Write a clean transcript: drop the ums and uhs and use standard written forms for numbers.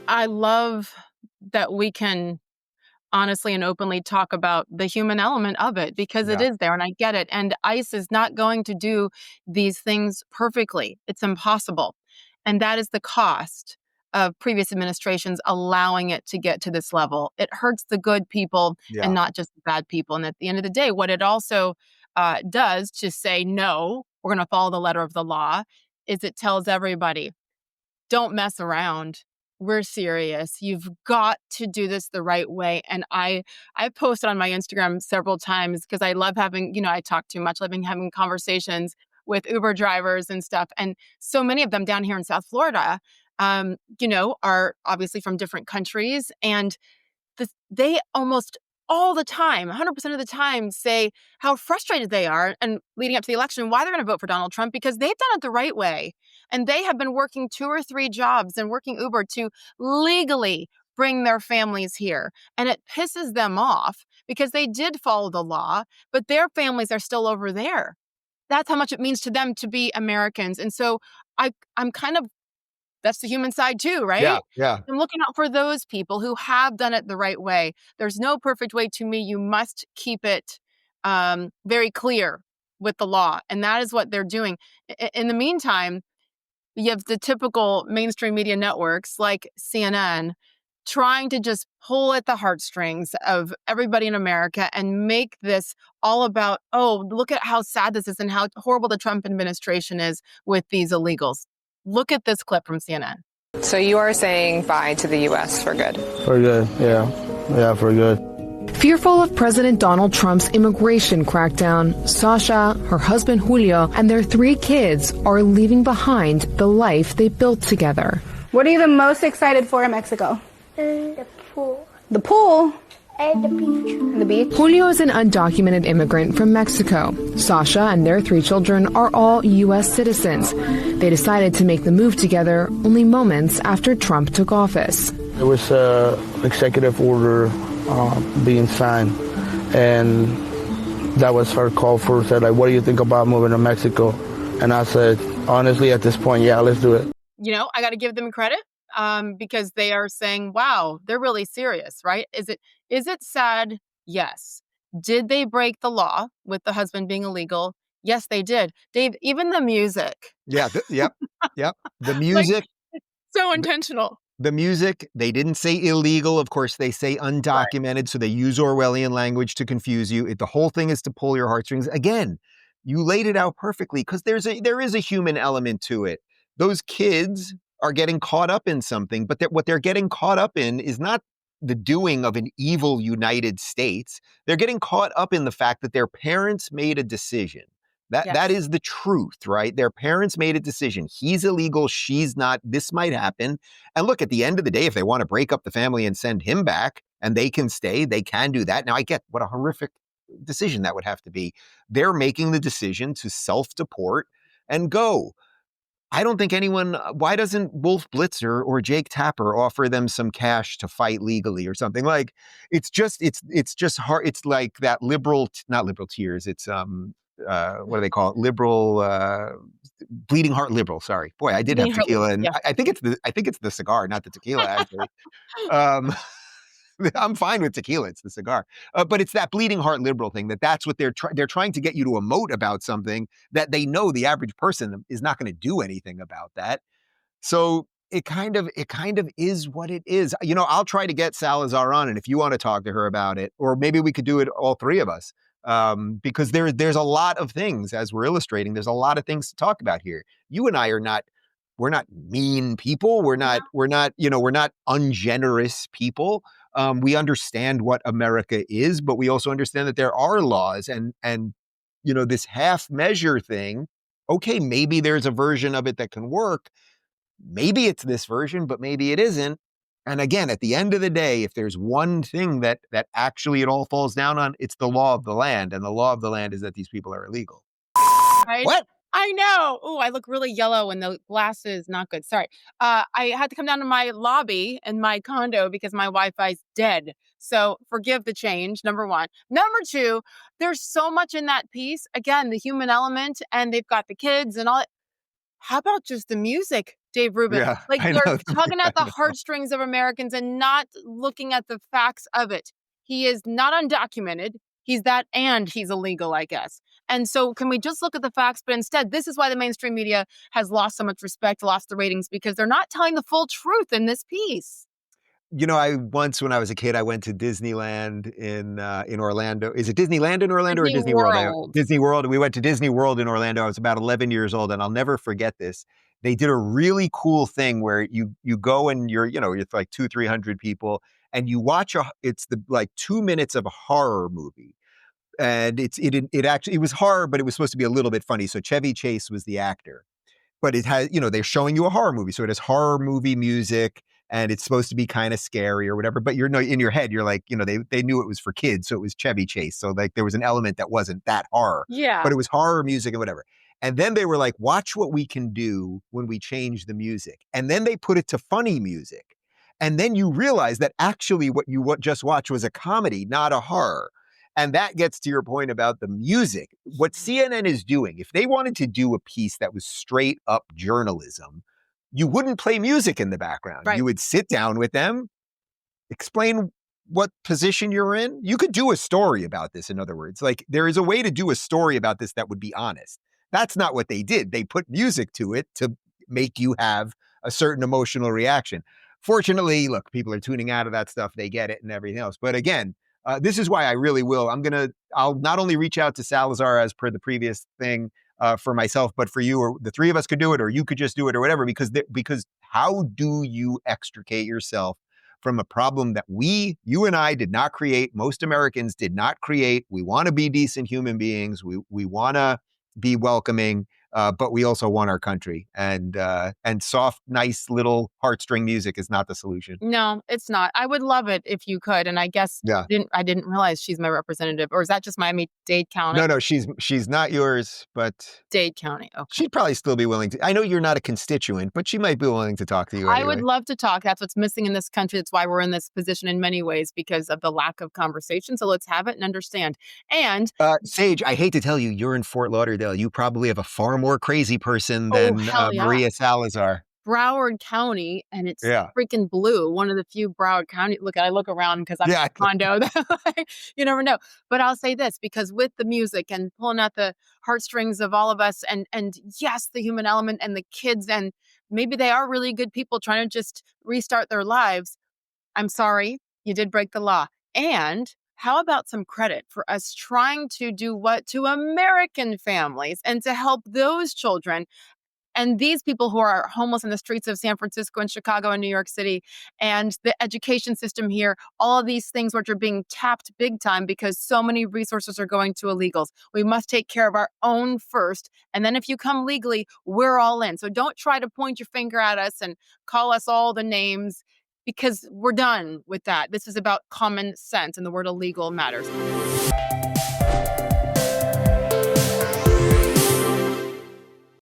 I love that we can honestly and openly talk about the human element of it because it Yeah. is there and I get it. And ICE is not going to do these things perfectly. It's impossible. And that is the cost of previous administrations allowing it to get to this level. It hurts the good people Yeah. and not just the bad people. And at the end of the day, what it also does to say, no, we're going to follow the letter of the law, is it tells everybody, don't mess around. We're serious. You've got to do this the right way. And I posted on my Instagram several times because I love having, I talk too much, loving having conversations with Uber drivers and stuff. And so many of them down here in South Florida, are obviously from different countries. And they almost all the time, 100% of the time, say how frustrated they are and leading up to the election, why they're going to vote for Donald Trump, because they've done it the right way. And they have been working 2 or 3 jobs and working Uber to legally bring their families here. And it pisses them off because they did follow the law, but their families are still over there. That's how much it means to them to be Americans. And so I'm kind of, that's the human side too, Yeah. right? Yeah. I'm looking out for those people who have done it the right way. There's no perfect way to me. You must keep it very clear with the law. And that is what they're doing. In the meantime, you have the typical mainstream media networks like CNN trying to just pull at the heartstrings of everybody in America and make this all about, oh, look at how sad this is and how horrible the Trump administration is with these illegals. Look at this clip from CNN. So you are saying bye to the U.S. for good? For good, yeah. Yeah, for good. Fearful of President Donald Trump's immigration crackdown, Sasha, her husband Julio, and their 3 kids are leaving behind the life they built together. What are you the most excited for in Mexico? The pool. The pool? And the beach. And the beach? Julio is an undocumented immigrant from Mexico. Sasha and their 3 children are all U.S. citizens. They decided to make the move together only moments after Trump took office. It was an executive order being signed, and that was her call for, said, like, what do you think about moving to Mexico? And I said, honestly, at this point, yeah, let's do it. I got to give them credit because they are saying, wow, they're really serious, right? Is it sad? Yes. Did they break the law with the husband being illegal? Yes, they did. Dave, even the music. Yeah. Yep. The music. So intentional. The music, they didn't say illegal. Of course, they say undocumented. Right. So they use Orwellian language to confuse you. The whole thing is to pull your heartstrings. Again, you laid it out perfectly because there is a human element to it. Those kids are getting caught up in something, but what they're getting caught up in is not the doing of an evil United States. They're getting caught up in the fact that their parents made a decision. That is the truth, right? Their parents made a decision. He's illegal. She's not. This might happen. And look, at the end of the day, if they want to break up the family and send him back and they can stay, they can do that. Now, I get what a horrific decision that would have to be. They're making the decision to self-deport and go. I don't think why doesn't Wolf Blitzer or Jake Tapper offer them some cash to fight legally or something? Like, it's just hard. It's like that not liberal tears. It's, what do they call it? Liberal, bleeding heart liberal. Sorry, boy, I did have tequila, and I think it's the cigar, not the tequila. Actually, I'm fine with tequila. It's the cigar, but it's that bleeding heart liberal thing. That's what they're trying to get you to emote about something that they know the average person is not going to do anything about that. So it kind of is what it is. I'll try to get Salazar on, and if you want to talk to her about it, or maybe we could do it all 3 of us. Because there's a lot of things, as we're illustrating, there's a lot of things to talk about here. You and I we're not mean people. We're not ungenerous people. We understand what America is, but we also understand that there are laws and this half measure thing. Okay, maybe there's a version of it that can work. Maybe it's this version, but maybe it isn't. And again, at the end of the day, if there's one thing that actually it all falls down on, it's the law of the land. And the law of the land is that these people are illegal. Right? What? I know. Oh, I look really yellow and the glasses not good. Sorry. I had to come down to my lobby in my condo because my Wi-Fi's dead. So forgive the change, number 1. Number 2, there's so much in that piece. Again, the human element, and they've got the kids and all. how about just the music, Dave Rubin? Yeah, Like, I you're know. tugging I at the know. heartstrings of Americans and not looking at the facts of it. He is not undocumented. He's that, and he's illegal, I guess. And so, can we just look at the facts? But instead, this is why the mainstream media has lost so much respect, lost the ratings, because they're not telling the full truth in this piece. You know, I once, when I was a kid, I went to Disneyland in Orlando. Is it Disneyland in Orlando or Disney Disney World? World. Disney World. We went to Disney World in Orlando. I was about 11 years old, and I'll never forget this. They did a really cool thing where you go and it's like 200-300 people, and you watch it's the like 2 minutes of a horror movie. And it actually, it was horror, but it was supposed to be a little bit funny. So Chevy Chase was the actor, but it has, they're showing you a horror movie. So it has horror movie music, and it's supposed to be kind of scary or whatever. But in your head, you're like, they knew it was for kids. So it was Chevy Chase. So like there was an element that wasn't that horror, Yeah. but it was horror music and whatever. And then they were like, watch what we can do when we change the music. And then they put it to funny music. And then you realize that actually what you just watched was a comedy, not a horror. And that gets to your point about the music. What CNN is doing, if they wanted to do a piece that was straight up journalism, you wouldn't play music in the background. Right. You would sit down with them, explain what position you're in. You could do a story about this, in other words. Like, there is a way to do a story about this that would be honest. That's not what they did. They put music to it to make you have a certain emotional reaction. Fortunately, look, people are tuning out of that stuff. They get it and everything else. But again, this is why I really will. I'll not only reach out to Salazar as per the previous thing for myself, but for you, or the three of us could do it, or you could just do it, or whatever, because how do you extricate yourself from a problem that you and I did not create, most Americans did not create? We want to be decent human beings. We want to be welcoming, but we also want our country. And soft, nice little heartstring music is not the solution. No, it's not. I would love it if you could. And I guess Yeah. I didn't realize she's my representative. Or is that just Miami-Dade County? No, she's not yours, but Dade County. Okay. she'd probably still be willing to. I know you're not a constituent, but she might be willing to talk to you I anyway. would love to talk. That's what's missing in this country. That's why we're in this position in many ways, because of the lack of conversation. So let's have it and understand. And Sage, I hate to tell you, you're in Fort Lauderdale. You probably have a far more crazy person than hell yeah. Maria Salazar. Broward County, and it's Yeah. freaking blue. One of the few Broward County. Look, I look around because I'm in a condo. You never know. But I'll say this, because with the music and pulling out the heartstrings of all of us, and yes, the human element and the kids, and maybe they are really good people trying to just restart their lives. I'm sorry, you did break the law. And how about some credit for us trying to do what to American families and to help those children and these people who are homeless in the streets of San Francisco and Chicago and New York City, and the education system here, all of these things which are being tapped big time because so many resources are going to illegals. We must take care of our own first. And then if you come legally, we're all in. So don't try to point your finger at us and call us all the names, because we're done with that. This is about common sense, and the word illegal matters.